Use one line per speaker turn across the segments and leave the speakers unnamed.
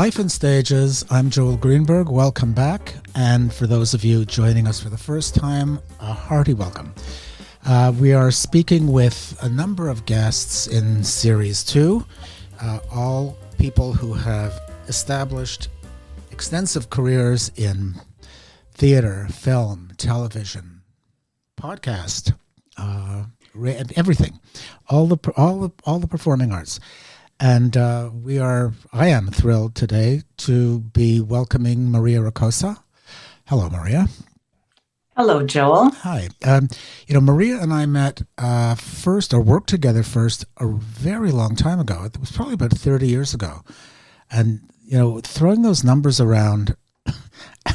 Life in Stages. I'm Joel Greenberg. Welcome back. And for those of you joining us for the first time, a hearty welcome. We are speaking with a number of guests in Series 2, all people who have established extensive careers in theater, film, television, podcast, everything, all the performing arts. And I am thrilled today to be welcoming Maria Ricossa. Hello, Maria.
Hello, Joel.
Hi. Maria and I met first, or worked together first, a very long time ago. It was probably about 30 years ago. And, throwing those numbers around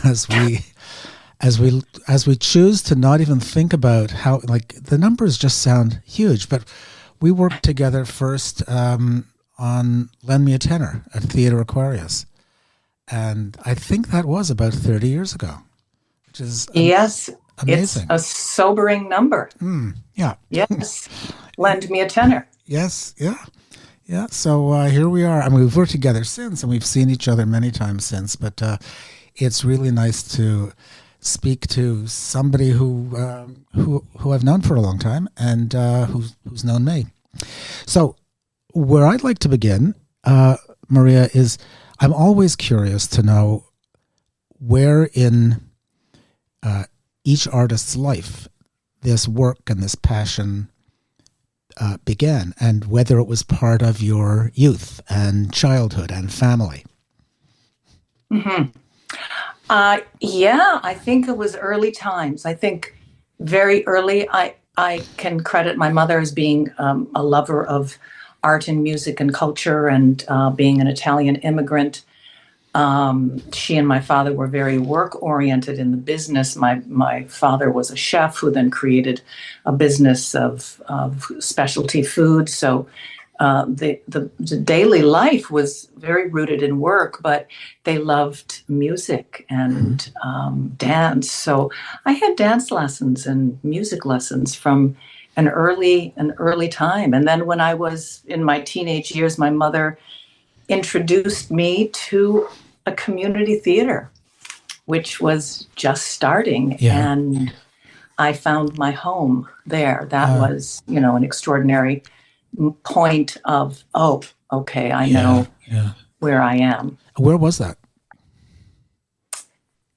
as we choose to not even think about how, the numbers just sound huge. But we worked together first on Lend Me a Tenor at Theatre Aquarius. And I think that was about 30 years ago, which is
yes,
amazing.
It's a sobering number.
Yeah.
Yes, Lend Me a Tenor.
Yes, yeah. So here we are. I mean, we've worked together since, and we've seen each other many times since, but it's really nice to speak to somebody who I've known for a long time and who's known me. So where I'd like to begin, Maria, is I'm always curious to know where in each artist's life this work and this passion began, and whether it was part of your youth and childhood and family.
Mm-hmm. I think it was early times. I think very early, I can credit my mother as being a lover of art and music and culture, and being an Italian immigrant. She and my father were very work-oriented in the business. My father was a chef who then created a business of specialty food. So the daily life was very rooted in work, but they loved music and dance. So I had dance lessons and music lessons from an early time. And then when I was in my teenage years, my mother introduced me to a community theater, which was just starting. Yeah. And I found my home there. That was, an extraordinary point of, okay, I know where I am.
Where was that?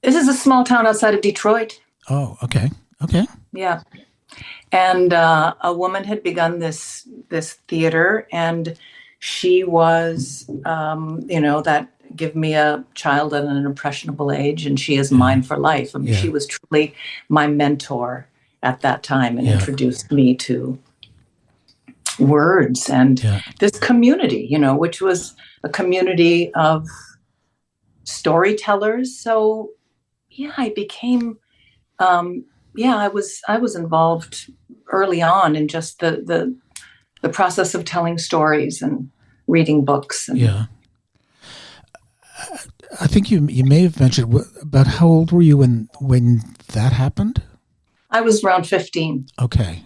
This is a small town outside of Detroit.
Oh, okay.
Yeah. And a woman had begun this theater, and she was, that give me a child at an impressionable age, and she is mine for life. I mean, she was truly my mentor at that time and introduced me to words and this community, which was a community of storytellers. So, I became, I was involved early on in just the process of telling stories and reading books. And,
I think you may have mentioned about how old were you when that happened?
I was around 15.
Okay.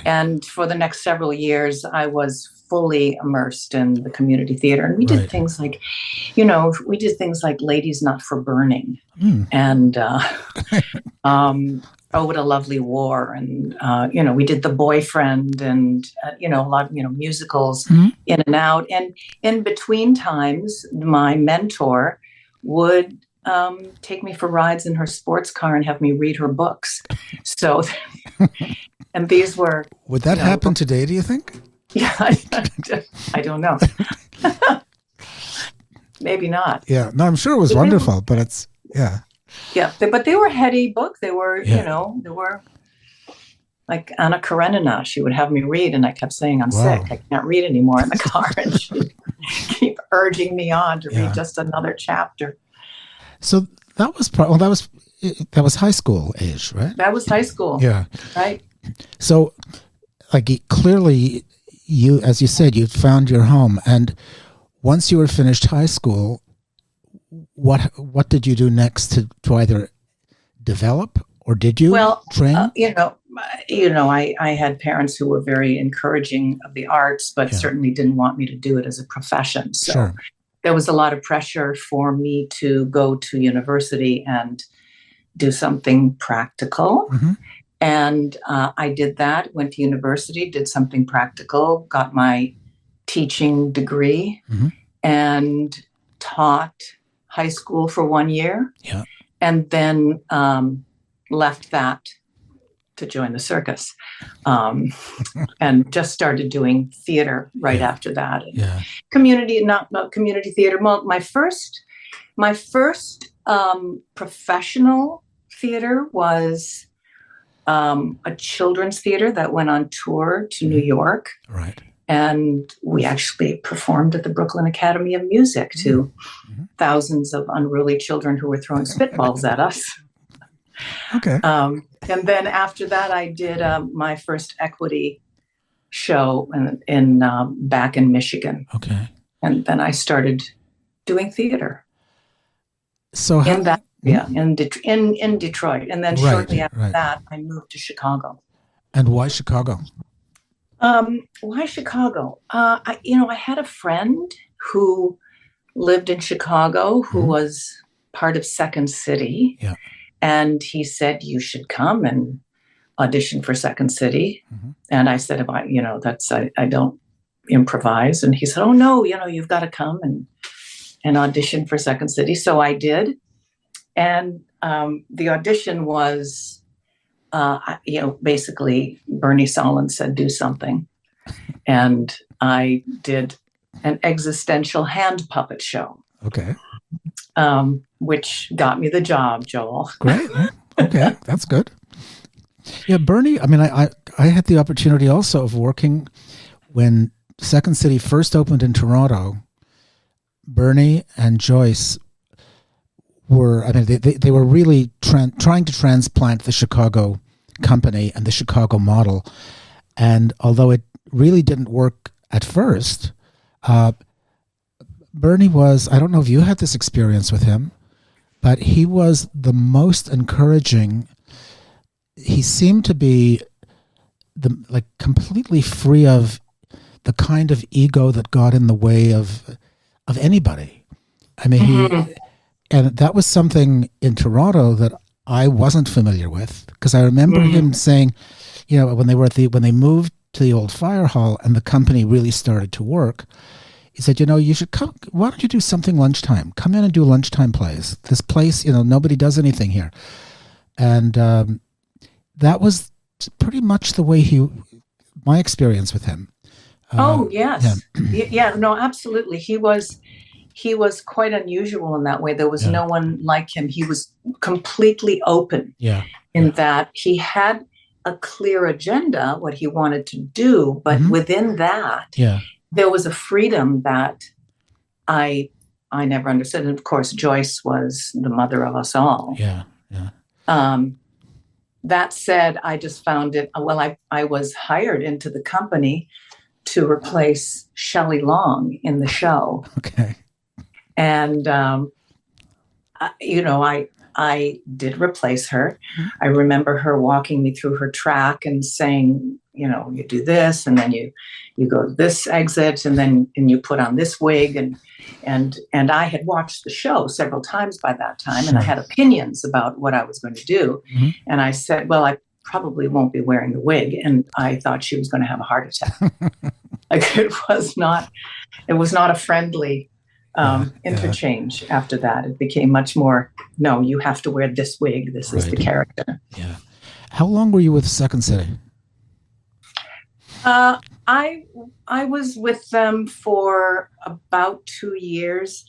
And for the next several years, I was fully immersed in the community theater. And we did things like, Ladies Not for Burning and Oh, What a Lovely War. And, we did The Boyfriend and, a lot of, musicals in and out. And in between times, my mentor would take me for rides in her sports car and have me read her books. So, and these were...
Would that happen today, do you think?
Yeah, I don't know. Maybe not.
Yeah, no, I'm sure it was wonderful, but it's,
Yeah, but they were heady books. They were, they were like Anna Karenina. She would have me read, and I kept saying, I'm sick. I can't read anymore in the car. And she'd keep urging me on to read just another chapter.
So that was high school age, right?
That was high school.
Yeah.
Right.
So, clearly, as you said, you found your home. And once you were finished high school, what did you do next to either develop, or did you train?
I had parents who were very encouraging of the arts, but certainly didn't want me to do it as a profession. So there was a lot of pressure for me to go to university and do something practical.
Mm-hmm.
And I did that, went to university, did something practical, got my teaching degree,
Mm-hmm.
and taught high school for 1 year.
Yeah.
And then left that to join the circus, and just started doing theater right after that. And
Yeah.
community, not community theater. My first professional theater was a children's theater that went on tour to New York.
Right.
And we actually performed at the Brooklyn Academy of Music to thousands of unruly children who were throwing spitballs at us.
Okay.
And then after that, I did my first equity show in back in Michigan.
Okay.
And then I started doing theater.
So
in Detroit. And then shortly after that, I moved to Chicago.
And why Chicago?
Why Chicago? I had a friend who lived in Chicago who was part of Second City.
Yeah.
And he said, you should come and audition for Second City. Mm-hmm. And I said, I don't improvise. And he said, oh, no, you've got to come and audition for Second City. So I did. And the audition was, basically Bernie Solon said, do something. And I did an existential hand puppet show.
Okay.
Which got me the job, Joel.
Great. Okay, that's good. Yeah, Bernie, I had the opportunity also of working when Second City first opened in Toronto. Bernie and Joyce were, they were really trying to transplant the Chicago company and the Chicago model. And although it really didn't work at first, Bernie was, I don't know if you had this experience with him, but he was the most encouraging. He seemed to be completely free of the kind of ego that got in the way of anybody. And that was something in Toronto that I wasn't familiar with, because I remember him saying, when they moved to the old fire hall and the company really started to work, he said, you should come. Why don't you do something lunchtime? Come in and do lunchtime plays. This place, nobody does anything here. And that was pretty much the way my experience with him.
Oh, yes. Yeah, no, absolutely. He was quite unusual in that way. There was no one like him. He was completely open in that he had a clear agenda, what he wanted to do, but within that, there was a freedom that I never understood. And of course, Joyce was the mother of us all.
Yeah.
That said, I just found it, I was hired into the company to replace Shelley Long in the show.
Okay.
And, I did replace her. I remember her walking me through her track and saying, you do this, and then you go to this exit, and then you put on this wig. And I had watched the show several times by that time, and I had opinions about what I was going to do. Mm-hmm. And I said, well, I probably won't be wearing the wig. And I thought she was going to have a heart attack. It was not a friendly interchange after that. It became much more, no, you have to wear this wig. This is the character.
Yeah. How long were you with Second City?
I was with them for about 2 years.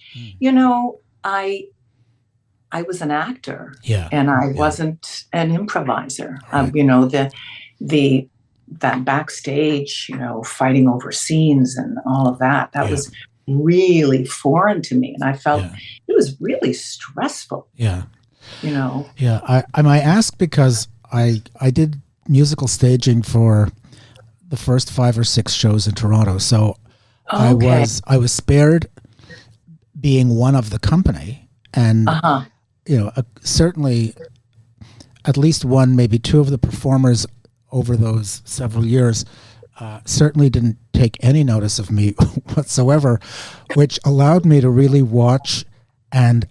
I was an actor, and I wasn't an improviser. Right. That backstage, fighting over scenes and all of that was really foreign to me, and I felt it was really stressful.
Yeah.
Yeah.
I ask because I did musical staging for the first 5 or 6 shows in Toronto, so I was spared being one of the company, and certainly at least one, maybe 2 of the performers over those several years certainly didn't take any notice of me whatsoever, which allowed me to really watch. And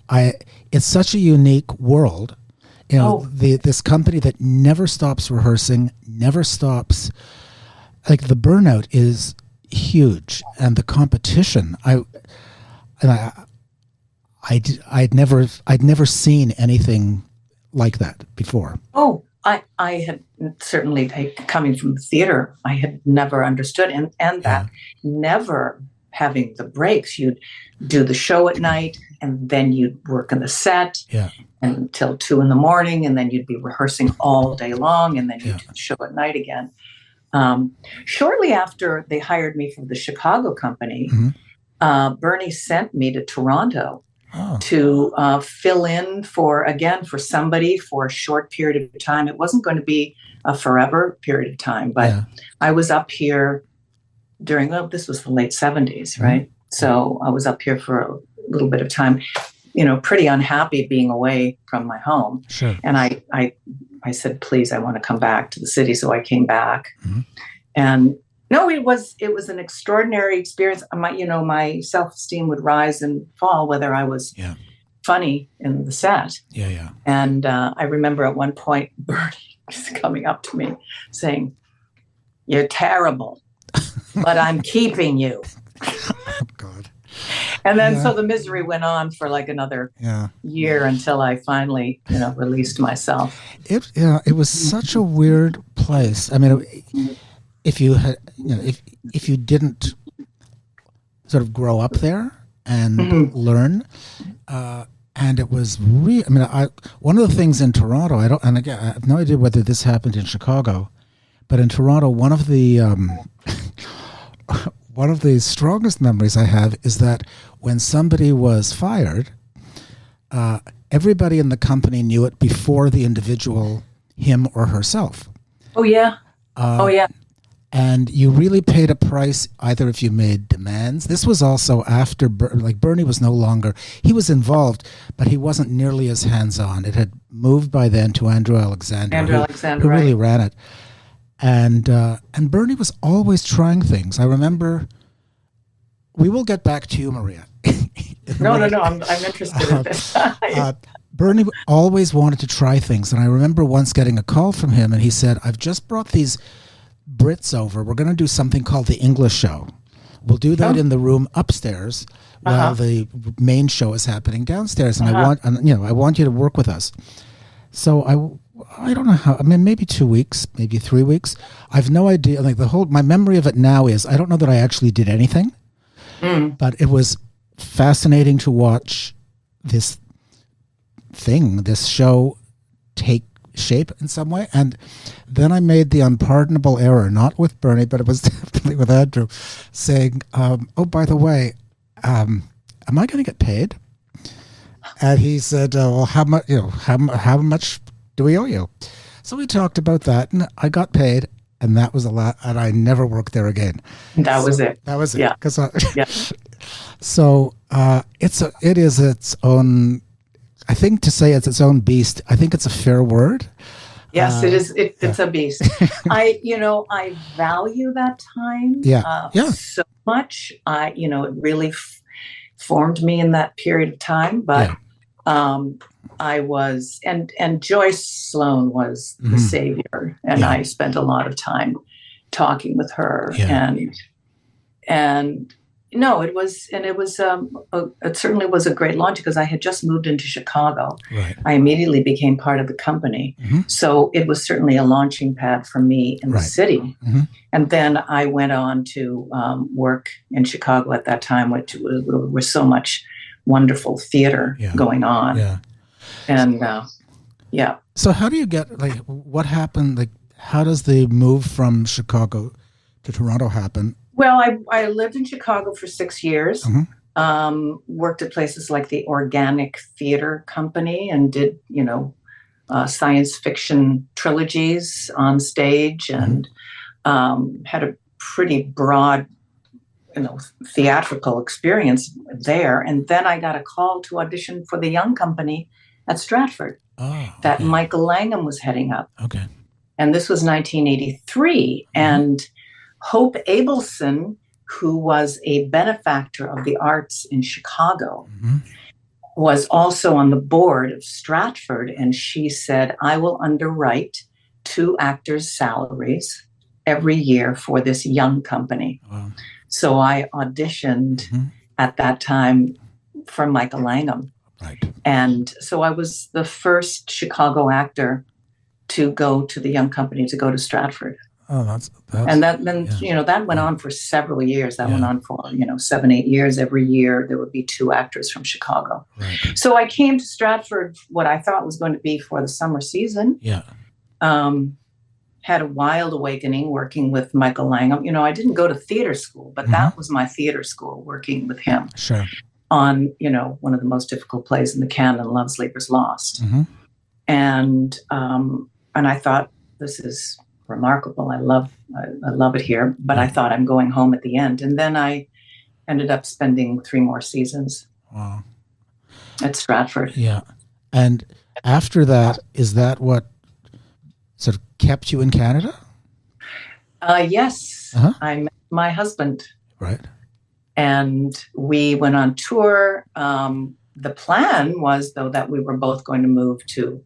it's such a unique world. You know, this company that never stops rehearsing, never stops. Like the burnout is huge, and the competition. I'd never seen anything like that before.
Oh, I had certainly, coming from theater, I had never understood, and that never having the breaks. You'd do the show at night, and then you'd work on the set until 2 a.m, and then you'd be rehearsing all day long, and then you'd do the show at night again. Shortly after they hired me from the Chicago company, Bernie sent me to Toronto to fill in for somebody for a short period of time. It wasn't going to be a forever period of time, but I was up here this was the late 70s, right? So I was up here for a little bit of time, pretty unhappy being away from my home.
Sure.
And I said, please, I want to come back to the city. So I came back. And no, it was an extraordinary experience. My self-esteem would rise and fall whether I was funny in the set.
Yeah.
And I remember at one point, Bernie was coming up to me saying, "You're terrible, but I'm keeping you."
Oh, God.
And then so the misery went on for like another year until I finally, released myself.
It was such a weird place. I mean, if you had, if you didn't sort of grow up there and learn, and it was one of the things in Toronto, I have no idea whether this happened in Chicago, but in Toronto, one of the strongest memories I have is that when somebody was fired, everybody in the company knew it before the individual, him or herself.
Oh, yeah.
And you really paid a price either if you made demands. This was also after, Bernie was no longer, he was involved, but he wasn't nearly as hands-on. It had moved by then to Andrew Alexander, who really ran it. And Bernie was always trying things. I remember, we will get back to you, Maria.
No, I'm interested in this.
Bernie always wanted to try things. And I remember once getting a call from him, and he said, "I've just brought these Brits over. We're going to do something called the English show. We'll do that in the room upstairs while the main show is happening downstairs. And I want you to work with us." So I don't know how, maybe 2 weeks, maybe 3 weeks. I've no idea. My memory of it now is, I don't know that I actually did anything, but it was fascinating to watch this show take shape in some way. And then I made the unpardonable error, not with Bernie, but it was definitely with Andrew, saying, "Oh, by the way, am I going to get paid?" And he said, "Well, how much? How much do we owe you?" So we talked about that, and I got paid, and that was a lot. And I never worked there again.
That was it.
Yeah. So it is its own. I think to say it's its own beast, I think it's a fair word.
Yes, it is. It's a beast. I value that time so much. It really formed me in that period of time. But I was, and Joyce Sloan was the savior, and I spent a lot of time talking with her, and no, it certainly was a great launch because I had just moved into Chicago.
Right.
I immediately became part of the company. So it was certainly a launching pad for me in the city. And then I went on to work in Chicago at that time, which was so much wonderful theater going on.
Yeah.
And
So how do you get, what happened? How does the move from Chicago to Toronto happen?
Well, I lived in Chicago for 6 years, worked at places like the Organic Theater Company and did, science fiction trilogies on stage and had a pretty broad, theatrical experience there. And then I got a call to audition for the young company at Stratford that Michael Langham was heading up.
Okay.
And this was 1983. And Hope Abelson, who was a benefactor of the arts in Chicago, was also on the board of Stratford. And she said, I will underwrite 2 actors' salaries every year for this young company. Wow. So I auditioned at that time for Michael Langham. Right. And so I was the first Chicago actor to go to the young company, to go to Stratford.
Oh, that's
and that then that went on for several years. That went on for 7-8 years. Every year there would be 2 actors from Chicago. Right. So I came to Stratford, what I thought was going to be for the summer season. Yeah. Had a wild awakening working with Michael Langham. I didn't go to theater school, but that was my theater school, working with him. Sure. On one of the most difficult plays in the canon, Love Sleepers Lost. And I thought, this is remarkable. I love it here, but I thought I'm going home at the end. And then I ended up spending 3 more seasons. Wow. At Stratford. Yeah.
And after that, is that what sort of kept you in Canada?
Yes. I met my husband.
Right.
And we went on tour. The plan was, though, that we were both going to move to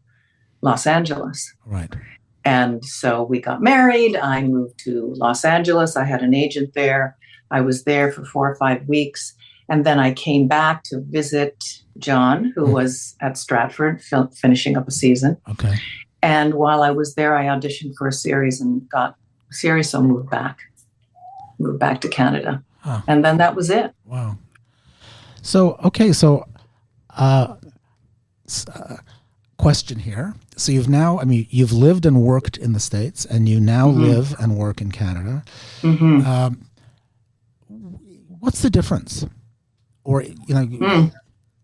Los Angeles.
Right.
And so we got married. I moved to Los Angeles. I had an agent there. I was there for 4 or 5 weeks. And then I came back to visit John, who was at Stratford finishing up a season.
Okay.
And while I was there, I auditioned for a series and got a series, so moved back to Canada. Huh. And then that was it.
Wow. So, okay. So, question here. So you've lived and worked in the States, and you now live and work in Canada. What's the difference? Or,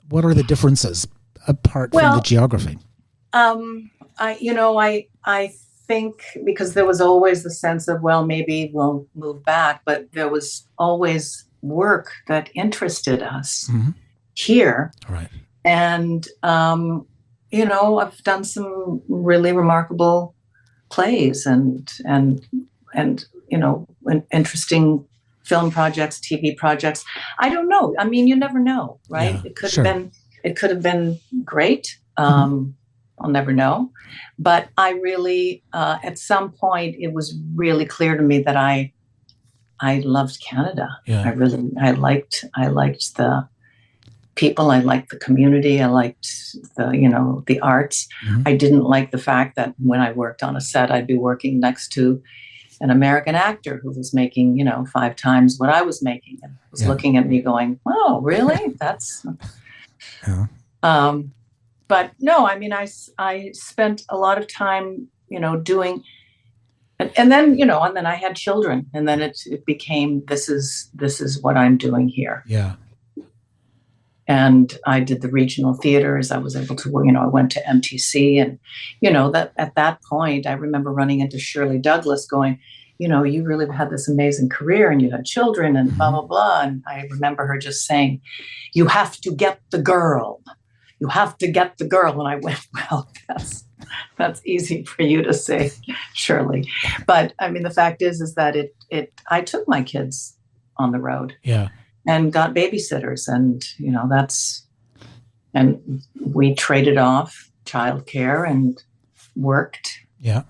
what are the differences apart from the geography?
I think because there was always the sense of, well, maybe we'll move back, but there was always work that interested us here.
Right.
And, I've done some really remarkable plays and interesting film projects, TV projects. I don't know. I mean, you never know, right?
Yeah,
it could have been great. I'll never know. But I really, at some point, it was really clear to me that I loved Canada.
Yeah.
I liked the people. I liked the community. I liked the arts. I didn't like the fact that when I worked on a set, I'd be working next to an American actor who was making, 5 times what I was making, and was looking at me going, "Oh, really? That's."
Yeah.
But no, I mean, I spent a lot of time, doing, and then, and then I had children, and then it became, this is what I'm doing here.
Yeah.
And I did the regional theaters. I was able to, I went to MTC, and, that at that point, I remember running into Shirley Douglas going, you really had this amazing career and you had children and blah, blah, blah. And I remember her just saying, you have to get the girl. You have to get the girl. And I went, well, that's easy for you to say, Shirley. But I mean, the fact is that I took my kids on the road.
Yeah.
And got babysitters, and and we traded off childcare and worked.
Yeah.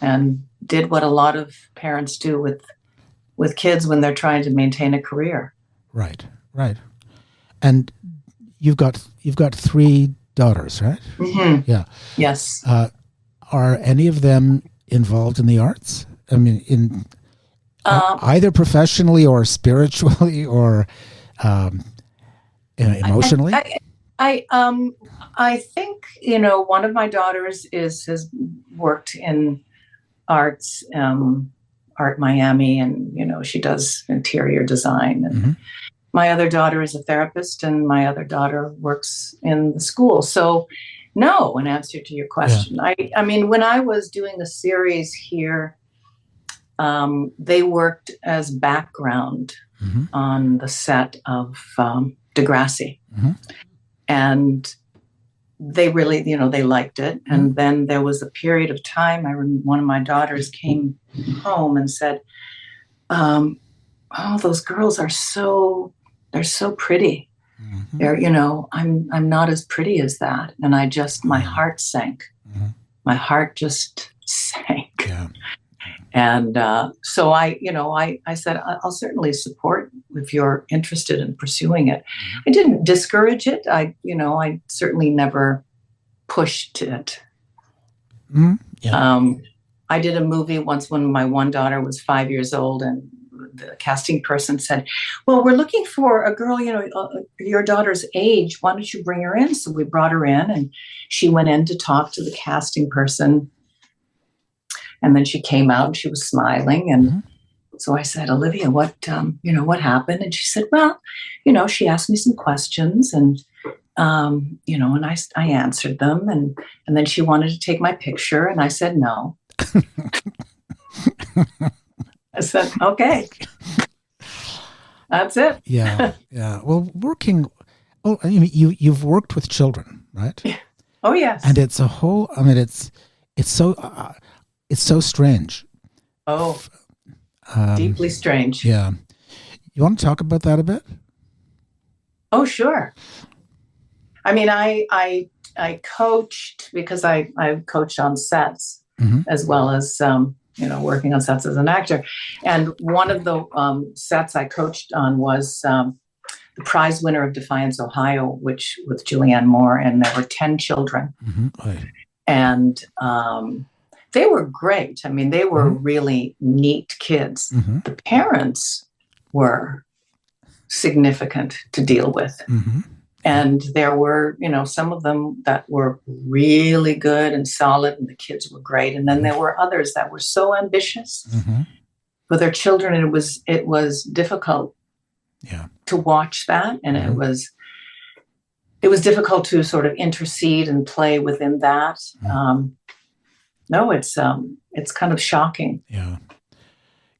And did what a lot of parents do with kids when they're trying to maintain a career.
Right. Right. And you've got 3 daughters, right?
Mm-hmm.
Yeah.
Yes.
Are any of them involved in the arts? I mean, either professionally or spiritually or emotionally?
I think, one of my daughters has worked in arts, Art Miami, and, she does interior design. And my other daughter is a therapist, and my other daughter works in the school. So, no, in answer to your question, I mean, when I was doing the series here, they worked as background on the set of Degrassi. And they really, they liked it. And then there was a period of time, one of my daughters came home and said, um, oh, those girls they're so pretty.
Mm-hmm.
They're, I'm not as pretty as that. And my
Mm-hmm.
heart sank.
Mm-hmm.
My heart just sank.
Yeah.
And so I said, I'll certainly support if you're interested in pursuing it.
Mm-hmm.
I didn't discourage it. I certainly never pushed it.
Mm-hmm. Yeah.
I did a movie once when my one daughter was 5 years old, and the casting person said, well, we're looking for a girl, your daughter's age. Why don't you bring her in? So we brought her in, and she went in to talk to the casting person. And then she came out and she was smiling. And
Mm-hmm.
so I said, Olivia, what happened? And she said, well, she asked me some questions, and and I answered them, and then she wanted to take my picture, and I said no. I said, okay, that's it.
Yeah. Yeah. Well, you've worked with children, right?
Oh yes.
And it's a whole. I mean, it's so strange.
Oh, deeply strange.
Yeah. You want to talk about that a bit?
Oh, sure. I mean, I coached because I've coached on sets,
Mm-hmm.
as well as working on sets as an actor. And one of the sets I coached on was the prize winner of Defiance, Ohio, which with Julianne Moore, and there were 10 children.
Mm-hmm. Right.
And they were great. I mean, they were
Mm-hmm.
really neat kids.
Mm-hmm.
The parents were significant to deal with.
Mm-hmm.
And there were, some of them that were really good and solid, and the kids were great. And then there were others that were so ambitious
Mm-hmm.
for their children, and it was difficult to watch that, and
Mm-hmm.
it was difficult to sort of intercede and play within that.
Mm-hmm.
No, it's kind of shocking.
Yeah.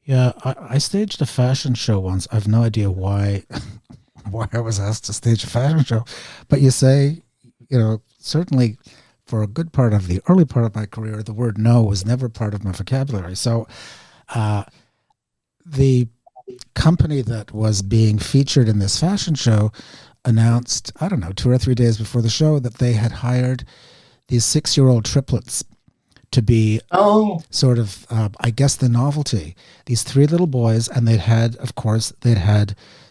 Yeah. I staged a fashion show once. I have no idea why. Why I was asked to stage a fashion show, but you say, certainly for a good part of the early part of my career, the word no was never part of my vocabulary. So the company that was being featured in this fashion show announced, I don't know, 2 or 3 days before the show, that they had hired these 6-year-old triplets to be sort of, I guess, the novelty. These 3 little boys, and they'd had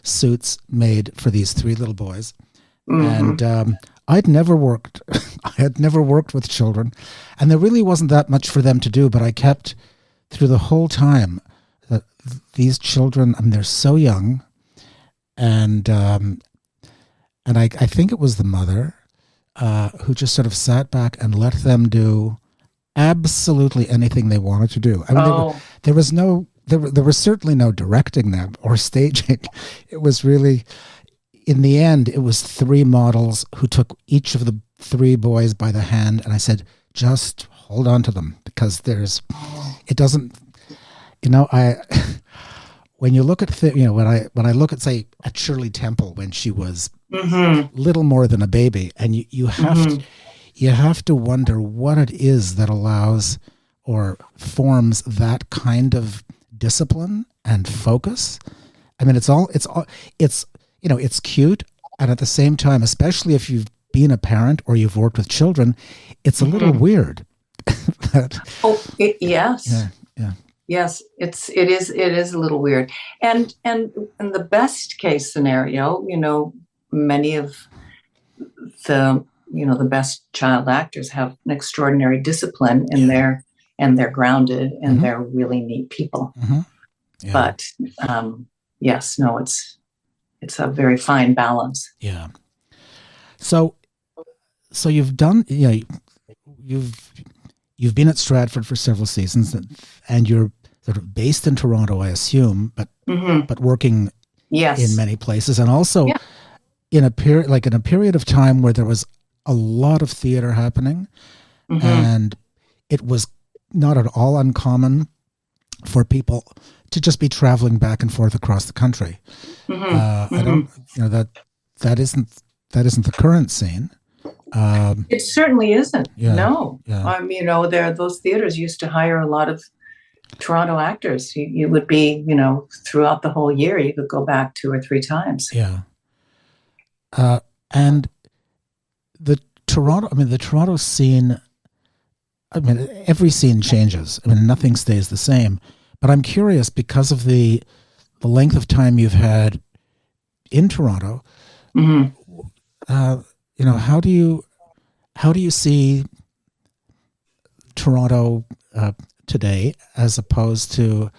suits made for these 3 little boys.
Mm-hmm.
And I had never worked with children, and there really wasn't that much for them to do, but I kept, through the whole time, that these children, I mean, they're so young, and I think it was the mother who just sort of sat back and let them do absolutely anything they wanted to do. I mean, there was certainly no directing them or staging. It was really, in the end, it was 3 models who took each of the 3 boys by the hand, and I said, just hold on to them, because it doesn't, when you look at when I look at, say, at Shirley Temple when she was
Mm-hmm.
little more than a baby, and you have
Mm-hmm.
you have to wonder what it is that allows or forms that kind of discipline and focus. I mean, it's cute, and at the same time, especially if you've been a parent or you've worked with children, it's a little weird.
Yes.
Yeah.
Yes, it is a little weird. And the best case scenario, many of the best child actors have an extraordinary discipline in there, and they're grounded, and
Mm-hmm.
they're really neat people.
Mm-hmm. Yeah.
But yes, no, it's a very fine balance.
Yeah. So you've done, you've been at Stratford for several seasons, and you're sort of based in Toronto, I assume, but
Mm-hmm.
but working
Yes.
in many places, and also in a period of time where there was a lot of theater happening,
Mm-hmm.
and it was not at all uncommon for people to just be traveling back and forth across the country.
Mm-hmm.
I don't, that isn't the current scene.
It certainly isn't.
Yeah,
No.
yeah.
Those theaters used to hire a lot of Toronto actors. You would be, throughout the whole year, you could go back 2 or 3 times.
Yeah. And the Toronto scene, every scene changes. Nothing stays the same. But I'm curious, because of the length of time you've had in Toronto, how do you see Toronto today, as opposed to,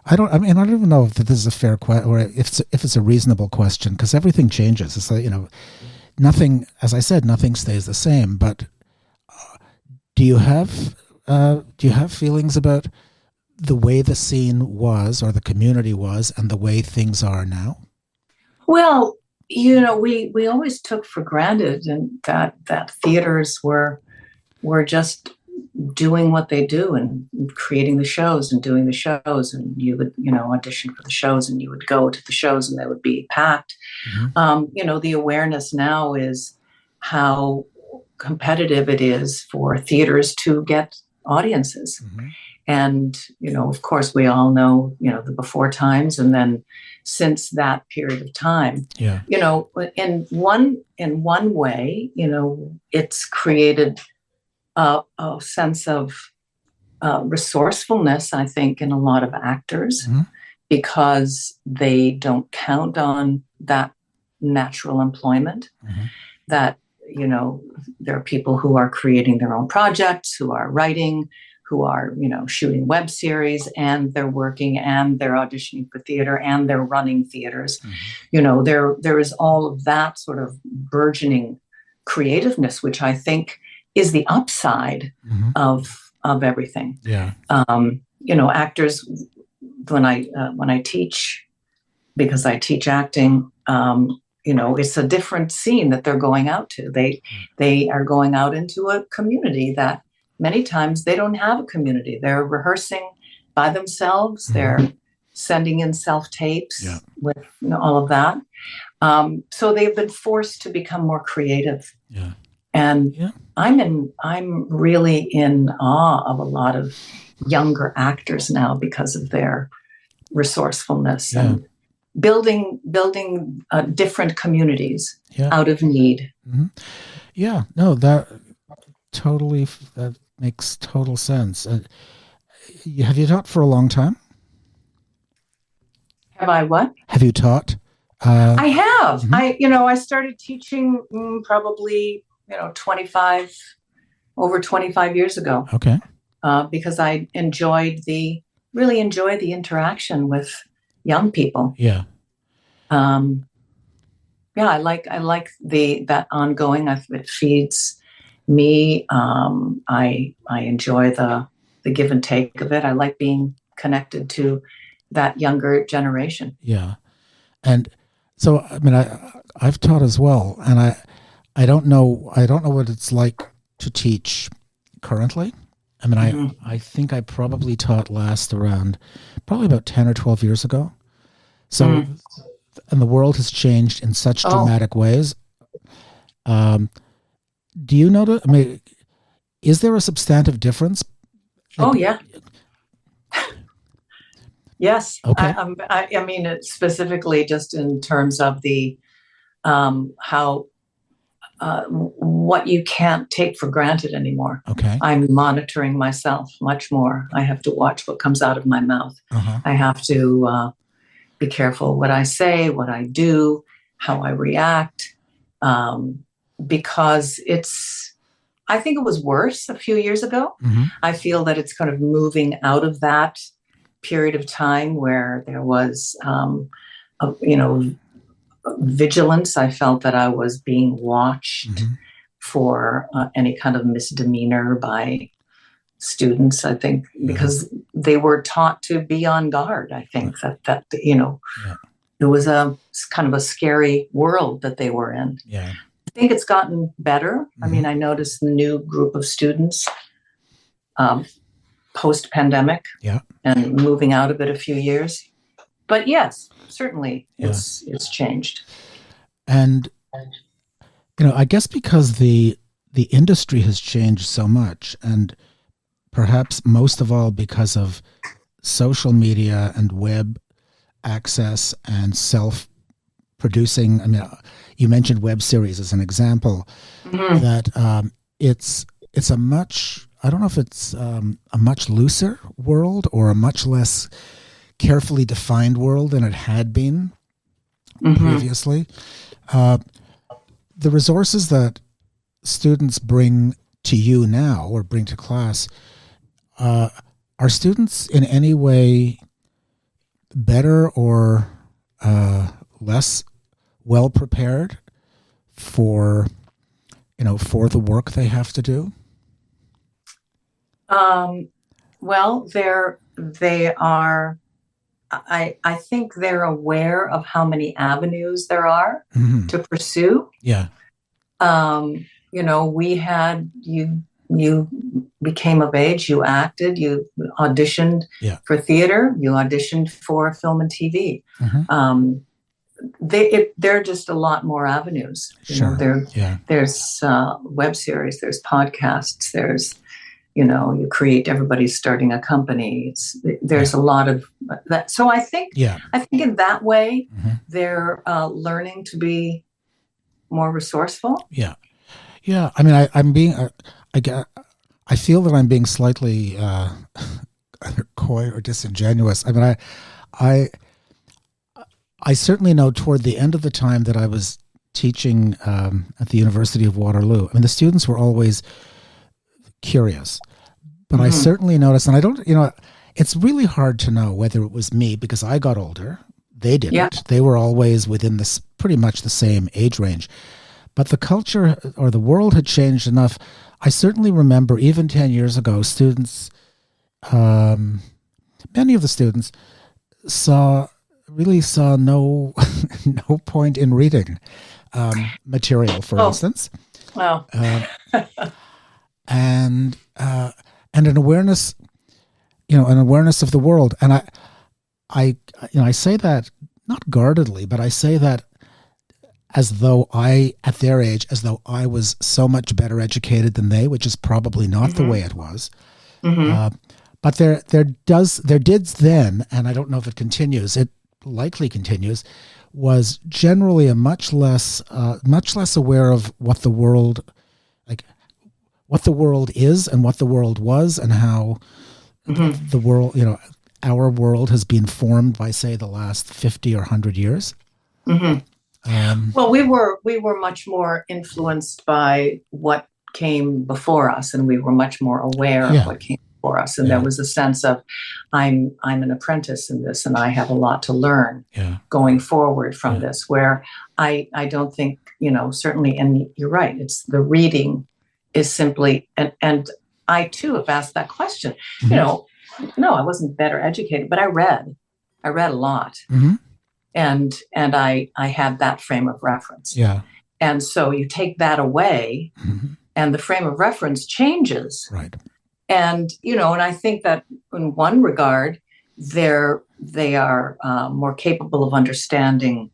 I don't even know if this is a fair question, or if it's a reasonable question, because everything changes. It's like, nothing, as I said, nothing stays the same. But do you have feelings about the way the scene was, or the community was, and the way things are now?
Well, we always took for granted and that theaters were just doing what they do and creating the shows and doing the shows, and you would audition for the shows and you would go to the shows and they would be packed. The awareness now is how competitive it is for theaters to get audiences. And of course we all know the before times, and then since that period of time, in one way, it's created a sense of resourcefulness, I think, in a lot of actors, because they don't count on that natural employment. That there are people who are creating their own projects, who are writing, who are shooting web series, and they're working and they're auditioning for theater and they're running theaters. There is all of that sort of burgeoning creativeness, which I think is the upside of everything. Actors, when I teach, because I teach acting, it's a different scene that they're going out to. They are going out into a community that many times they don't have a community. They're rehearsing by themselves. They're sending in self-tapes with all of that. So they've been forced to become more creative. And I'm really in awe of a lot of younger actors now because of their resourcefulness and building different communities out of need.
Yeah, no, that makes total sense. Have you taught for a long time?
Have I what?
Have you taught?
I have. I started teaching probably over 25 years ago.
Okay.
Because I really enjoy the interaction with young people.
Yeah.
I like that ongoing. It feeds me. I enjoy the give and take of it. I like being connected to that younger generation.
Yeah. And so, I've taught as well, and I don't know what it's like to teach currently. I think I probably taught last around probably about 10 or 12 years ago. So, and the world has changed in such dramatic ways. Do you notice, is there a substantive difference?
Oh, yeah. Yes.
Okay.
Specifically just in terms of the how what you can't take for granted anymore.
Okay.
I'm monitoring myself much more. I have to watch what comes out of my mouth. I have to be careful what I say, what I do, how I react, because I think it was worse a few years ago. I feel that it's kind of moving out of that period of time where there was, vigilance. I felt that I was being watched for any kind of misdemeanor by students, I think, because they were taught to be on guard. I think that it was a kind of a scary world that they were in.
Yeah.
I think it's gotten better. I noticed the new group of students post-pandemic and moving out of it a few years. But yes, certainly it's changed.
And, I guess because the industry has changed so much, and perhaps most of all because of social media and web access and self-producing. I mean, you mentioned web series as an example.
Mhm.
That it's a much, I don't know if it's a much looser world or a much less carefully defined world than it had been
Mhm.
previously. The resources that students bring to you now or bring to class, are students in any way better or less well prepared for for the work they have to do?
Um, well, they are. I think they're aware of how many avenues there are
Mm-hmm.
to pursue.
Yeah.
We had you became of age, you acted, you auditioned
Yeah.
for theater, you auditioned for film and TV.
Mm-hmm.
There are just a lot more avenues.
Sure. Yeah.
There's web series, there's podcasts, there's you create. Everybody's starting a company. There's a lot of that. So I think in that way,
Mm-hmm.
they're learning to be more resourceful.
Yeah. Yeah. I mean, I'm being, I feel that I'm being slightly either coy or disingenuous. I mean, I certainly know toward the end of the time that I was teaching at the University of Waterloo, I mean, the students were always curious, but
Mm-hmm.
I certainly noticed, and I don't, it's really hard to know whether it was me because I got older. They didn't.
Yeah.
They were always within this pretty much the same age range. But the culture or the world had changed enough. I certainly remember even 10 years ago, students, many of the students really saw no no point in reading material, for instance.
Wow.
And an awareness, an awareness of the world. And I say that not guardedly, but I say that as though at their age, as though I was so much better educated than they, which is probably not
Mm-hmm.
the way it was.
Mm-hmm.
But there did then, and I don't know if it continues. It likely continues. Was generally a much less aware of what the world is and what the world was and how
Mm-hmm.
the world, our world has been formed by, say, the last 50 or 100 years.
Mm-hmm. Well, we were much more influenced by what came before us, and we were much more aware of what came before us. And there was a sense of, I'm an apprentice in this, and I have a lot to learn going forward from this. Where I don't think, certainly, and you're right, it's the reading is simply, and I too have asked that question.
Mm-hmm.
No, I wasn't better educated, but I read a lot.
Mm-hmm.
And I had that frame of reference.
Yeah.
And so you take that away,
mm-hmm.
and the frame of reference changes.
Right.
And and I think that in one regard, they are more capable of understanding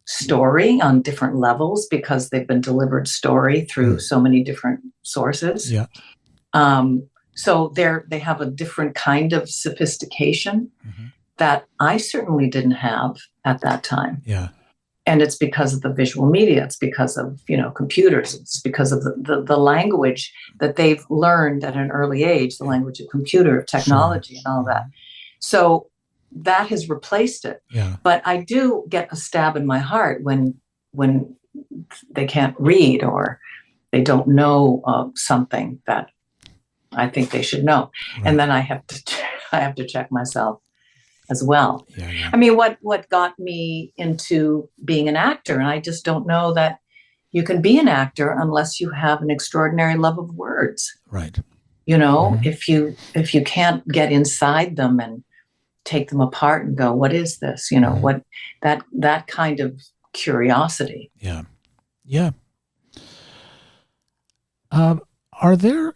story on different levels because they've been delivered story through so many different sources.
Yeah.
So they have a different kind of sophistication.
Mm-hmm.
That I certainly didn't have at that time.
Yeah.
And it's because of the visual media. It's because of, computers. It's because of the language that they've learned at an early age, the language of computer, technology, and all that. So that has replaced it.
Yeah.
But I do get a stab in my heart when they can't read or they don't know something that I think they should know. Right. And then I have to check myself as well.
Yeah.
I mean, what got me into being an actor, and I just don't know that you can be an actor unless you have an extraordinary love of words.
Right.
Mm-hmm. If you can't get inside them and take them apart and go, what is this?
Mm-hmm.
What that kind of curiosity.
Yeah. Yeah. Are there?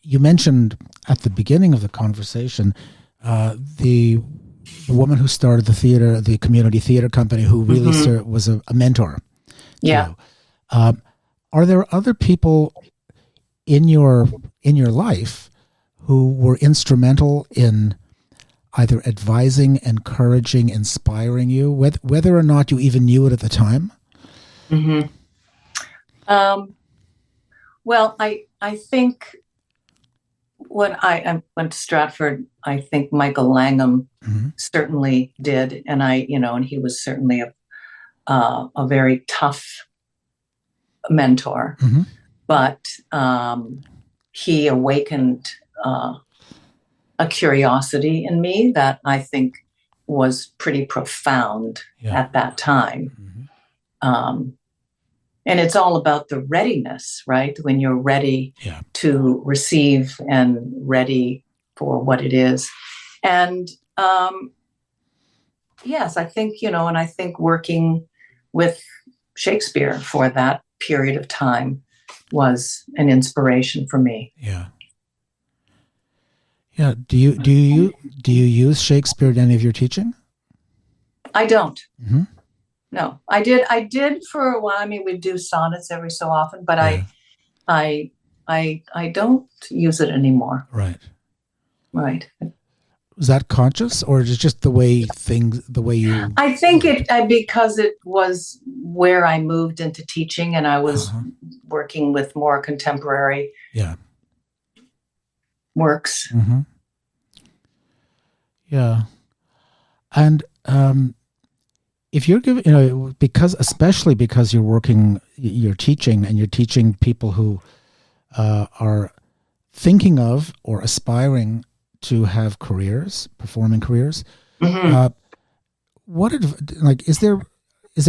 You mentioned at the beginning of the conversation. The woman who started the community theater company, who really mm-hmm. Was a mentor.
Yeah.
Are there other people in your life who were instrumental in either advising, encouraging, inspiring you, whether or not you even knew it at the time?
Mm-hmm. Well, I think when I went to Stratford, I think Michael Langham certainly did, and and he was certainly a very tough mentor, but he awakened a curiosity in me that I think was pretty profound at that time. And it's all about the readiness, right? When you're ready to receive and ready for what it is. And yes, I think, and I think working with Shakespeare for that period of time was an inspiration for me.
Yeah. Yeah. Do you use Shakespeare in any of your teaching?
I don't. No, I did for a while. I mean, we do sonnets every so often, but I don't use it anymore.
Right.
Right.
Was that conscious, or is it just the way you?
I think because it was where I moved into teaching, and I was working with more contemporary works.
Yeah, and if you're giving, especially because you're teaching, and you're teaching people who are thinking of or aspiring to have performing careers. Is there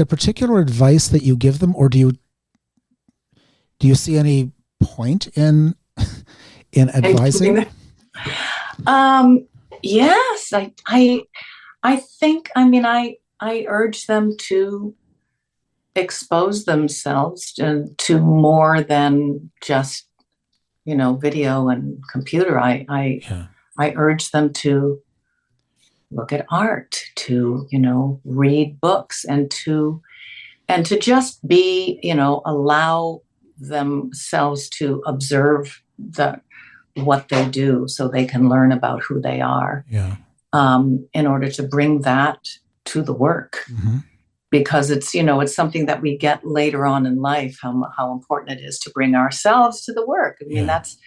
particular advice that you give them, or do you see any point in advising?
Yes, I think, I urge them to expose themselves to more than just, video and computer. I urge them to look at art, to, read books, and to just be, allow themselves to observe what they do so they can learn about who they are. In order to bring that to the work. Because it's, it's something that we get later on in life, how important it is to bring ourselves to the work. I mean, that's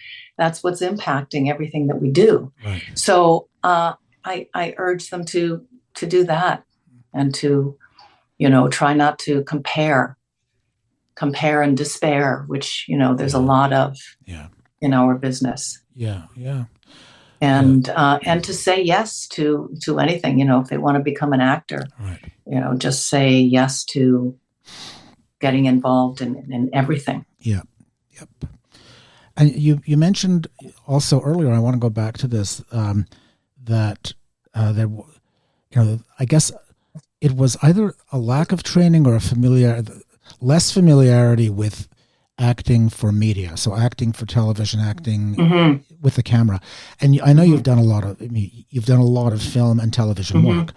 what's impacting everything that we do. Right. So I urge them to do that, and to, try not to compare and despair, which, there's a lot of in our business. And to say yes to anything, if they want to become an actor, just say yes to getting involved in everything.
Yep. And you mentioned also earlier, I want to go back to this, that there, I guess it was either a lack of training or less familiarity with acting for media, so acting for television, acting with the camera. And I know you've done a lot of film and television work.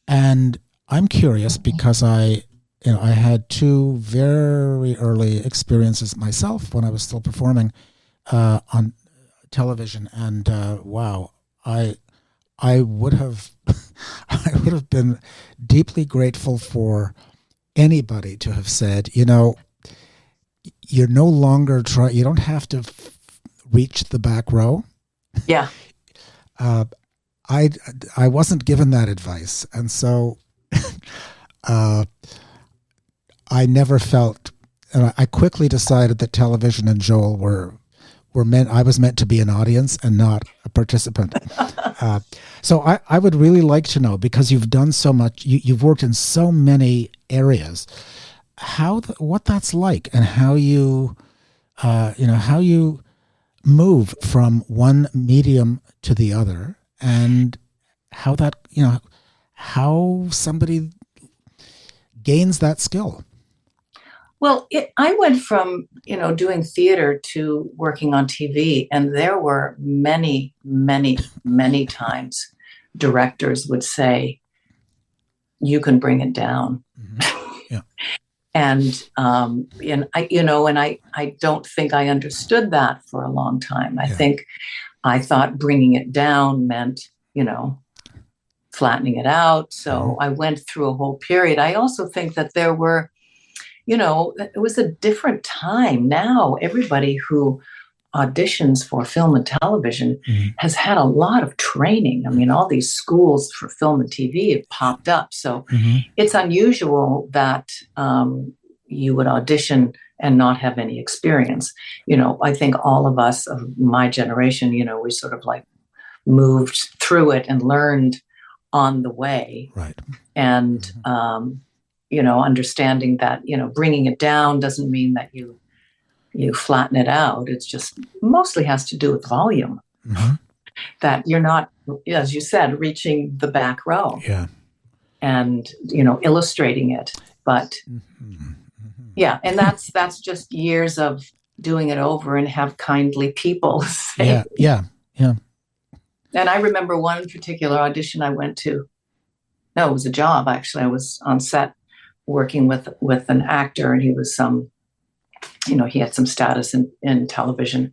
And I'm curious because I had two very early experiences myself when I was still performing on television, and wow, I would have been deeply grateful for anybody to have said, you're no longer you don't have to reach the back row.
Yeah.
I wasn't given that advice, and so I never felt. I quickly decided that television and Joel were meant. I was meant to be an audience and not a participant. So I would really like to know, because you've done so much. You've worked in so many areas. What that's like, and how you move from one medium to the other, and how that, how somebody gains that skill.
Well, I went from, doing theater to working on TV, and there were many, many, many times directors would say, you can bring it down.
Yeah.
And I don't think I understood that for a long time. I think I thought bringing it down meant, flattening it out. So I went through a whole period. I also think that there were, it was a different time. Now everybody who auditions for film and television has had a lot of training. I mean, all these schools for film and TV have popped up. So it's unusual that you would audition and not have any experience. I think all of us of my generation, we sort of like moved through it and learned on the way.
Right.
And, understanding that, bringing it down doesn't mean that you flatten it out. It's just mostly has to do with volume. That you're not, as you said, reaching the back row.
Yeah.
And, illustrating it. But yeah, and that's just years of doing it over and have kindly people say.
Yeah.
And I remember one particular audition I went to. No, it was a job, actually. I was on set working with an actor, and he was he had some status in television.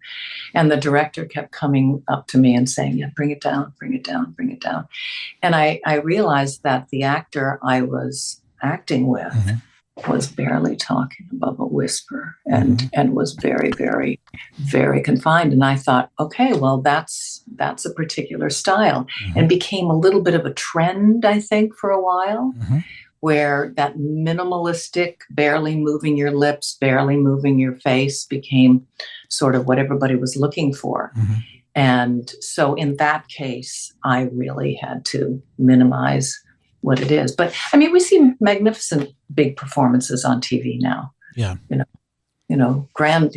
And the director kept coming up to me and saying, yeah, bring it down, bring it down, bring it down. And I realized that the actor I was acting with was barely talking above a whisper and was very, very, very confined. And I thought, okay, well, that's a particular style. And became a little bit of a trend, I think, for a while, where that minimalistic, barely moving your lips, barely moving your face became sort of what everybody was looking for. And so in that case, I really had to minimize what it is. But I mean, we see magnificent big performances on TV now.
Yeah.
Grand,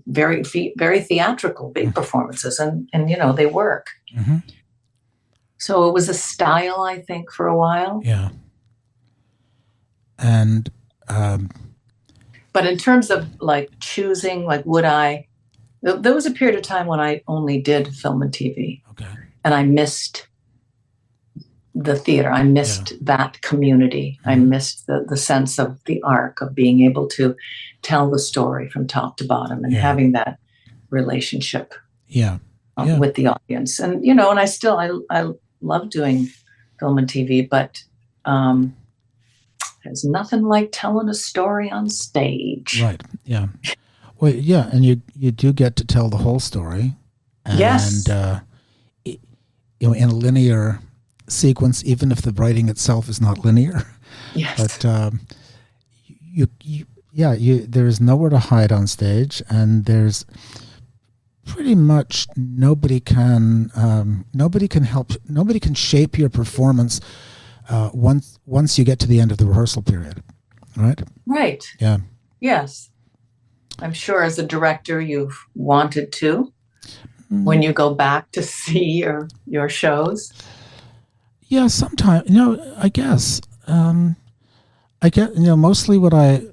very, very theatrical big performances, and they work. So it was a style, I think, for a while.
Yeah. And
but in terms of like choosing, like there was a period of time when I only did film and TV.
Okay.
And I missed the theater. I missed that community. I missed the sense of the arc of being able to tell the story from top to bottom and having that relationship with the audience. And, and I love doing film and TV, but there's nothing like telling a story on stage.
Right. Yeah. Well, yeah. And you do get to tell the whole story. And,
yes.
In a linear sequence, even if the writing itself is not linear.
Yes.
But there is nowhere to hide on stage, and there's pretty much nobody can shape your performance once you get to the end of the rehearsal period, right?
Right.
Yeah.
Yes. I'm sure as a director you've wanted to when you go back to see your shows.
Yeah, sometimes, I guess. I get, mostly what I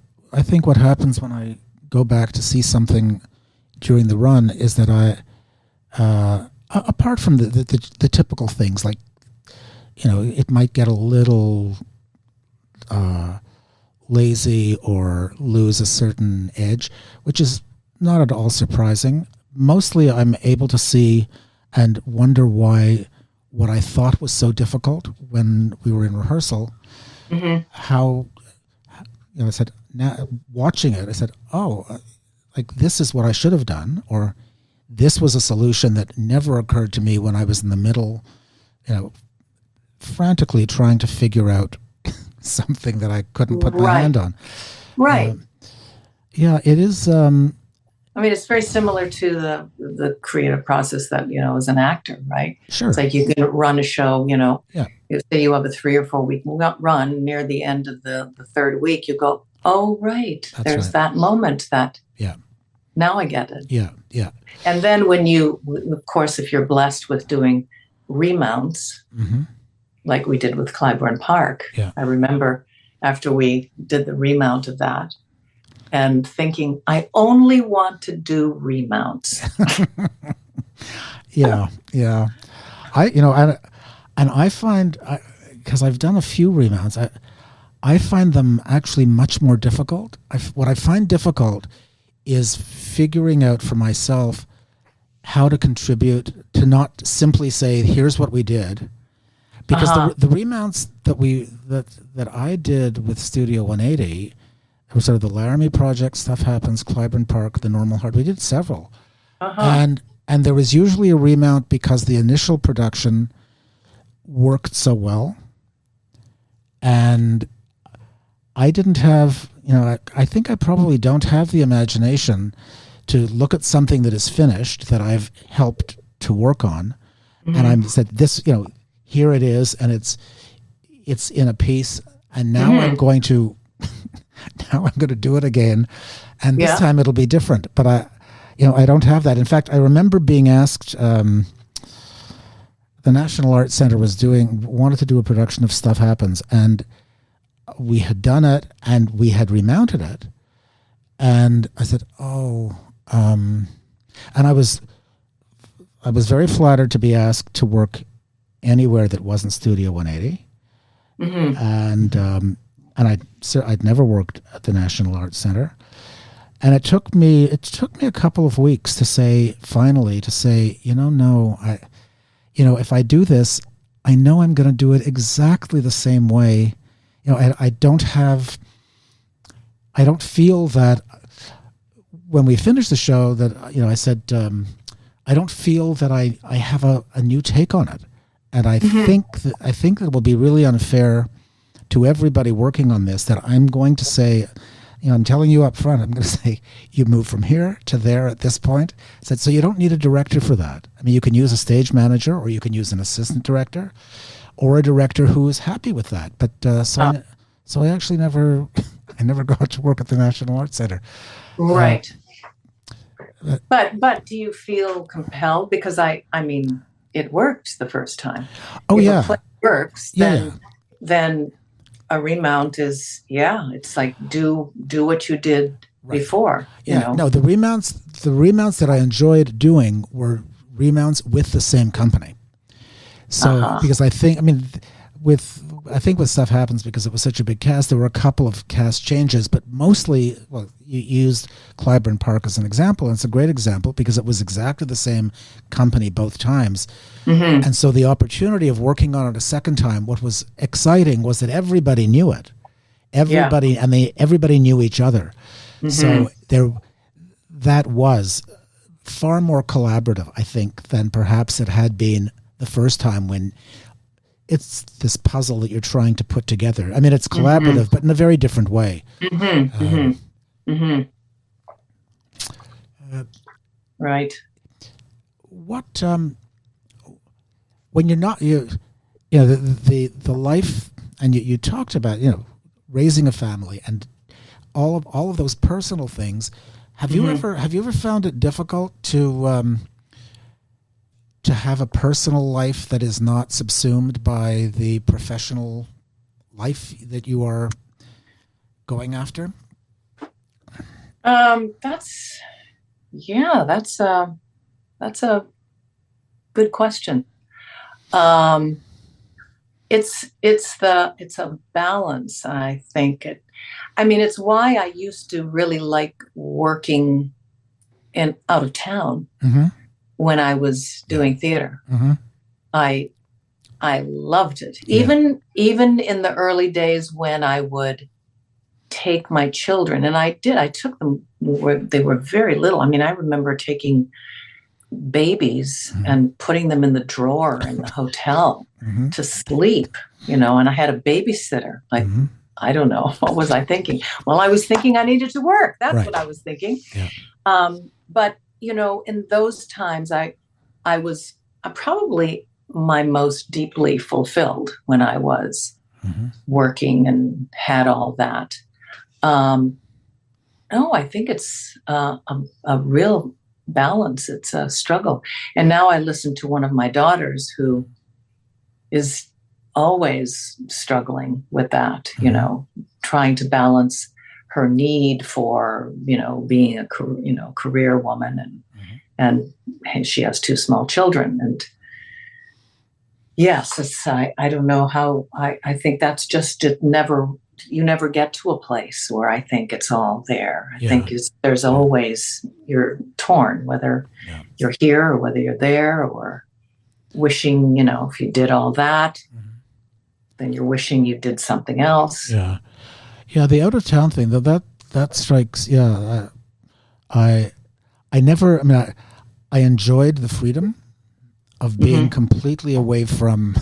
think what happens when I go back to see something during the run is that apart from the typical things, like, it might get a little lazy or lose a certain edge, which is not at all surprising. Mostly I'm able to see and wonder why what I thought was so difficult when we were in rehearsal, how, I said, now watching it, I said, like this is what I should have done, or this was a solution that never occurred to me when I was in the middle, frantically trying to figure out something that I couldn't put my hand on.
Right.
Yeah, it is.
I mean, it's very similar to the creative process that, as an actor, right?
Sure.
It's like you can run a show, if say you have a 3 or 4 week run, near the end of the third week, you go, oh, right.
That's
There's
right.
that moment that, now I get it.
Yeah, yeah.
And then when of course, if you're blessed with doing remounts, like we did with Clybourne Park, I remember after we did the remount of that, and thinking, I only want to do remounts.
Yeah. I find, because I've done a few remounts, I find them actually much more difficult. What I find difficult is figuring out for myself how to contribute, to not simply say, here's what we did. Because the remounts that I did with Studio 180 were sort of the Laramie Project, Stuff Happens, Clybourne Park, The Normal Heart. We did several. And there was usually a remount because the initial production worked so well. And I didn't have, I think I probably don't have the imagination to look at something that is finished that I've helped to work on. And I said, this, here it is, and it's in a piece, and now I'm going to do it again, and this time it'll be different. But I don't have that. In fact, I remember being asked. The National Arts Centre wanted to do a production of Stuff Happens, and we had done it, and we had remounted it, and I said, and I was very flattered to be asked to work anywhere that wasn't Studio 180, and I'd never worked at the National Arts Centre, and it took me a couple of weeks to say, no, if I do this, I know I'm going to do it exactly the same way. I don't feel that when we finished the show that, I said, I don't feel that I have a new take on it. And I think that it will be really unfair to everybody working on this that I'm going to say, I'm telling you up front, I'm going to say, you move from here to there at this point. I said, so you don't need a director for that. I mean, you can use a stage manager, or you can use an assistant director, or a director who is happy with that. But so I actually never got to work at the National Arts Centre.
Right. But do you feel compelled? Because I mean, it worked the first time.
Oh,
if a play works, then a remount is, it's like do what you did before.
No, the remounts that I enjoyed doing were remounts with the same company. So because I think with Stuff Happens, because it was such a big cast, there were a couple of cast changes, but mostly, you used Clybourne Park as an example, and it's a great example because it was exactly the same company both times. And so the opportunity of working on it a second time, what was exciting was that everybody knew it. Everybody knew each other. So that was far more collaborative, I think, than perhaps it had been the first time, when it's this puzzle that you're trying to put together. I mean, it's collaborative, but in a very different way.
Right.
What when you're not the life, and you talked about raising a family and all of those personal things. Have you ever found it difficult to have a personal life that is not subsumed by the professional life that you are going after?
That's a good question. It's a balance, I think. It's why I used to really like working out of town when I was doing theater. I loved it. Even in the early days when I would take my children, and I took them when they were very little. I remember taking babies and putting them in the drawer in the hotel to sleep, and I had a babysitter. I don't know, what was I thinking? Well, I was thinking I needed to work. That's what I was thinking. But in those times, I was probably my most deeply fulfilled when I was working and had all that. No, I think it's a real balance. It's a struggle. And now I listen to one of my daughters who is always struggling with that, trying to balance her need for, being a career woman, and she has 2 small children. And yes, I don't know how, I think that's just, it never never get to a place where I think it's all there. I
Yeah.
think there's always, you're torn, whether
Yeah.
you're here or whether you're there, or wishing, if you did all that, then you're wishing you did something else.
Yeah. Yeah, the out of town thing, that strikes, yeah. I never, I mean, I enjoyed the freedom of being completely away from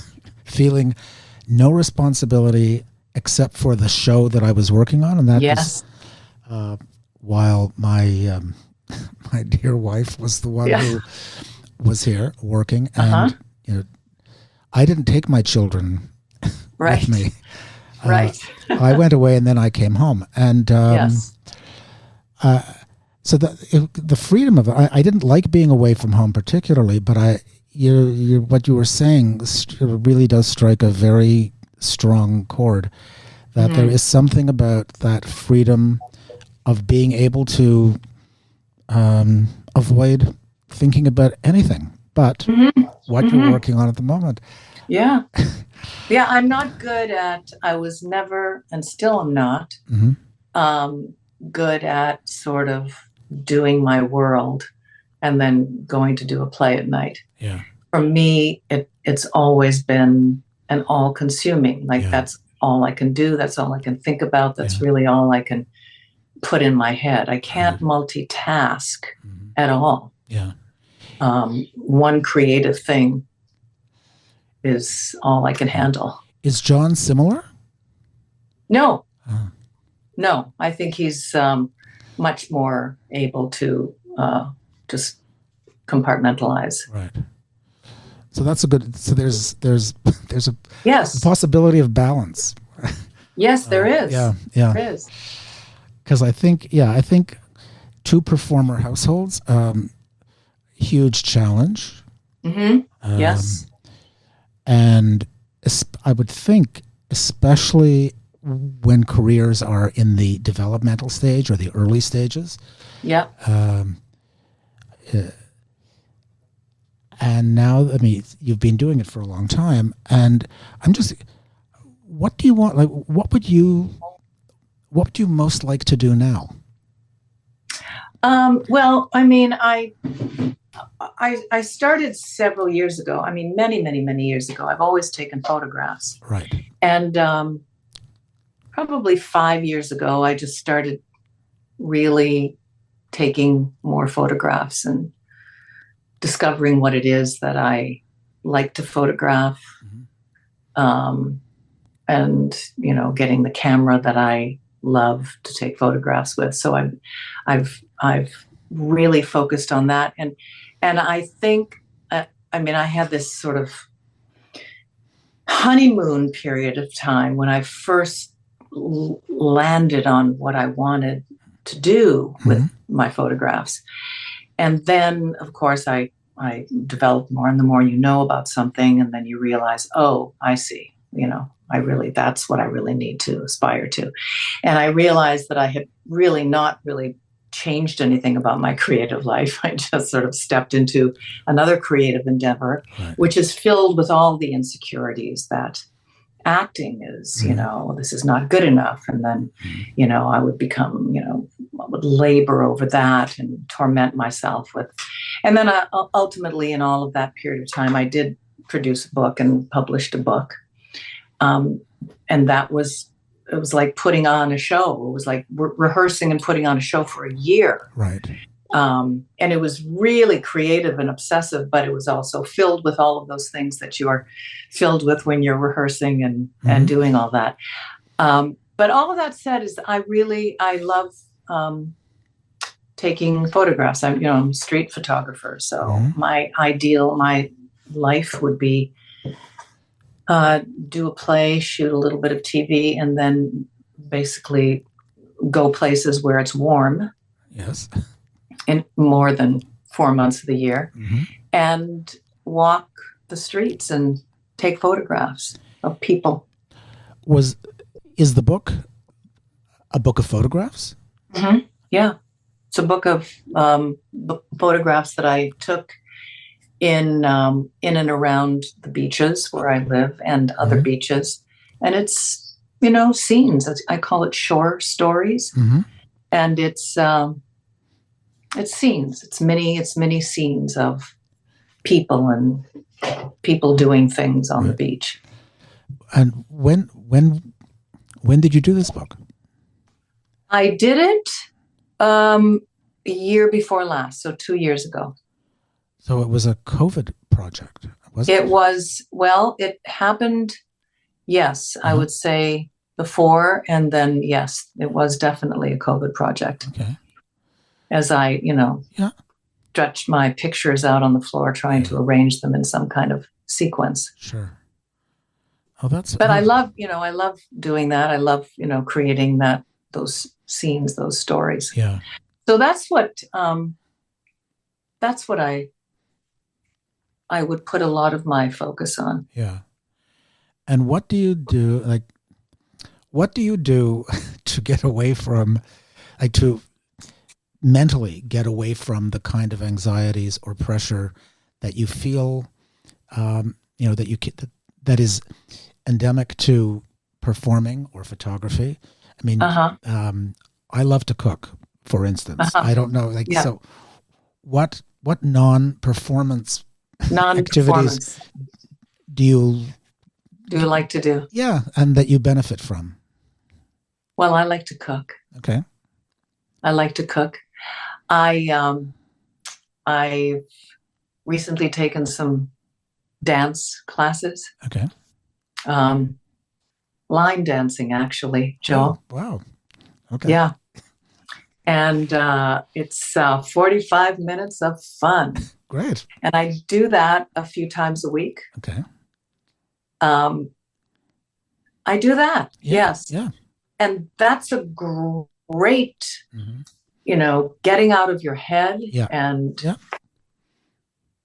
feeling no responsibility except for the show that I was working on. And that was while my my dear wife was the one who was here working. And, I didn't take my children with me.
Right.
I went away and then I came home. And so the freedom of it, I didn't like being away from home particularly, but what you were saying really does strike a very strong chord, that there is something about that freedom of being able to avoid thinking about anything but what you're working on at the moment.
Yeah. Yeah, I'm not good at, I was never, and still am not, good at sort of doing my world and then going to do a play at night.
Yeah.
For me, it's always been an all-consuming. Like, that's all I can do. That's all I can think about. That's really all I can put in my head. I can't multitask at all.
Yeah.
One creative thing is all I can handle.
Is John similar?
No. No, I think he's much more able to just compartmentalize.
Right. So that's a good. So there's a possibility of balance.
Yes, there is.
Yeah.
There is.
Because I think two performer households, huge challenge.
Yes.
And I would think, especially when careers are in the developmental stage or the early stages.
Yeah.
And now, I mean, you've been doing it for a long time, and I'm just, what do you want? Like, what would you most like to do now?
Well, I mean, I started several years ago. I mean, many, many, many years ago. I've always taken photographs.
Right.
And probably 5 years ago, I just started really taking more photographs and discovering what it is that I like to photograph. And, getting the camera that I love to take photographs with. So I've really focused on that. And I think, I had this sort of honeymoon period of time when I first landed on what I wanted to do with my photographs. And then, of course, I developed more, and the more you know about something, and then you realize, oh, I see, that's what I really need to aspire to. And I realized that I had really not really changed anything about my creative life. I just sort of stepped into another creative endeavor, which is filled with all the insecurities that acting is, this is not good enough. And then, I would become, I would labor over that and torment myself with. And then ultimately, in all of that period of time, I did produce a book and published a book. And it was like putting on a show. It was like rehearsing and putting on a show for a year.
Right.
And it was really creative and obsessive, but it was also filled with all of those things that you are filled with when you're rehearsing and doing all that. But all of that said is I love taking photographs. I'm a street photographer. So my life would be do a play, shoot a little bit of TV, and then basically go places where it's warm.
Yes.
In more than 4 months of the year, and walk the streets and take photographs of people.
Is the book a book of photographs?
Yeah. It's a book of photographs that I took in and around the beaches where I live and other beaches. And it's scenes. I call it shore stories,
Mm-hmm.
and it's scenes. It's many scenes of people and people doing things on the
Right.
beach.
And when did you do this book?
I did it a year before last, so 2 years ago.
So it was a COVID project, was it?
It was, well, it happened, yes, I
Uh-huh.
would say before, and then yes, it was definitely a COVID project.
Okay.
As I,
Yeah.
stretched my pictures out on the floor trying
Yeah.
to arrange them in some kind of sequence.
Sure. Oh, that's.
But
Oh,
I love doing that. I love, creating those scenes, those stories.
yeah.
So that's what I would put a lot of my focus on.
Yeah. And what do you do? Like, what do you do to get away from, like, to mentally get away from the kind of anxieties or pressure that you feel, that that is endemic to performing or photography? I mean, I love to cook, for instance. I don't know, like,
Yeah.
so what non-performance activities
Non-performance.
do you,
Do you like to do?
yeah, and that you benefit from?
Well, I like to cook.
Okay.
I like to cook. I've recently taken some dance classes.
Okay.
Line dancing, actually, Joe.
Oh, wow. Okay.
Yeah. And it's 45 minutes of fun.
Great.
And I do that a few times a week.
Okay.
I do that.
Yeah.
Yes.
Yeah.
And that's a great, getting out of your head and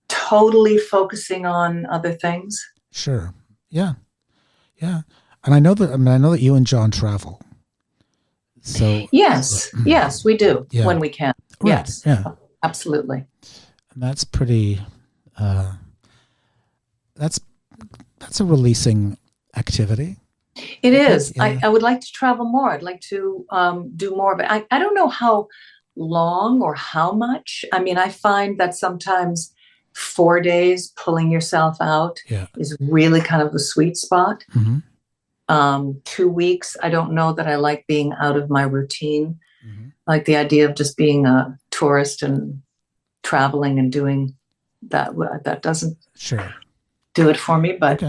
totally focusing on other things.
Sure. Yeah. Yeah. And I know that you and John travel. So
yes, we do when we can.
Right.
Yes.
Yeah.
Absolutely.
And that's pretty that's a releasing activity.
It is.
Yeah.
I would like to travel more. I'd like to do more of it. I don't know how long or how much. I mean, I find that sometimes 4 days pulling yourself out is really kind of the sweet spot.
Mm-hmm.
2 weeks, I don't know that I like being out of my routine.
Mm-hmm.
I like the idea of just being a tourist and traveling and doing that. That doesn't do it for me, but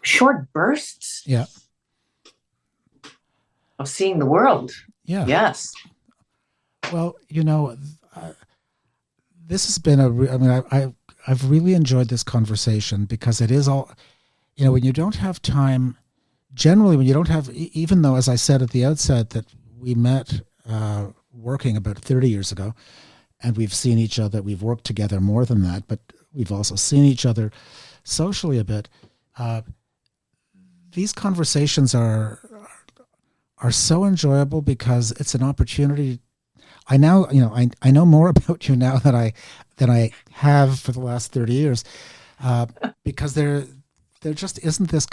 short bursts of seeing the world.
Yeah.
Yes.
Well, this has been I've really enjoyed this conversation because it is all, when you don't have time, generally when you don't have, even though, as I said at the outset, that we met working about 30 years ago, and we've seen each other, we've worked together more than that, but we've also seen each other socially a bit. These conversations are so enjoyable because it's an opportunity. I now, I know more about you now than I have for the last 30 years, because there just isn't this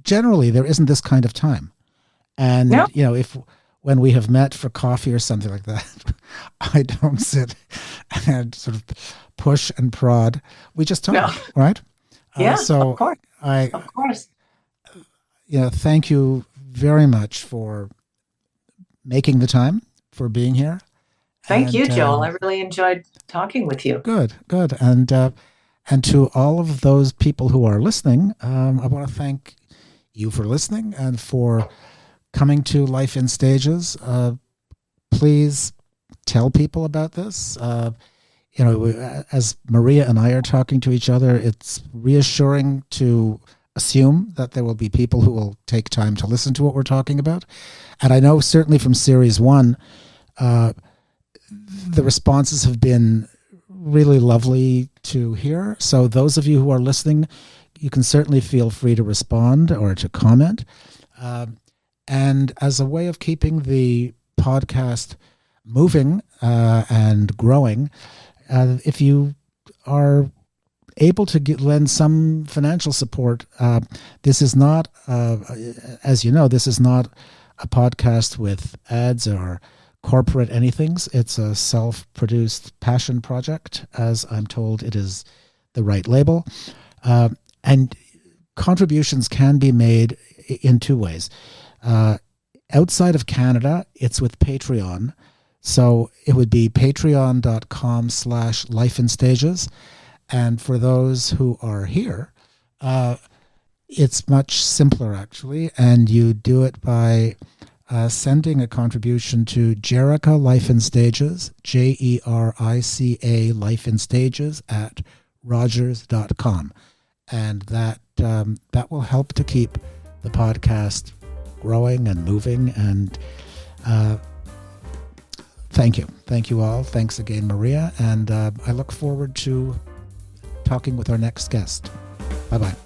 generally there isn't this kind of time. And, when we have met for coffee or something like that, I don't sit and sort of push and prod. We just talk, right?
Yeah,
so
of course.
Of course. Thank you very much for making the time, for being here.
Thank you, Joel. I really enjoyed talking with you.
Good. And to all of those people who are listening, I want to thank you for listening and for coming to Life in Stages. Please tell people about this. As Maria and I are talking to each other, it's reassuring to assume that there will be people who will take time to listen to what we're talking about. And I know certainly from series 1, the responses have been really lovely to hear. So those of you who are listening, you can certainly feel free to respond or to comment. And as a way of keeping the podcast moving and growing, if you are able to lend some financial support. This is not, as you know, this is not a podcast with ads or corporate anythings. It's a self-produced passion project, as I'm told it is the right label. And contributions can be made in two ways. Outside of Canada, it's with Patreon. So it would be patreon.com/lifeinstages. And for those who are here, it's much simpler, actually. And you do it by sending a contribution to Jerica Life in Stages, JERICA Life in Stages at Rogers.com. And that will help to keep the podcast growing and moving. And thank you. Thank you all. Thanks again, Maria. And I look forward to talking with our next guest. Bye-bye.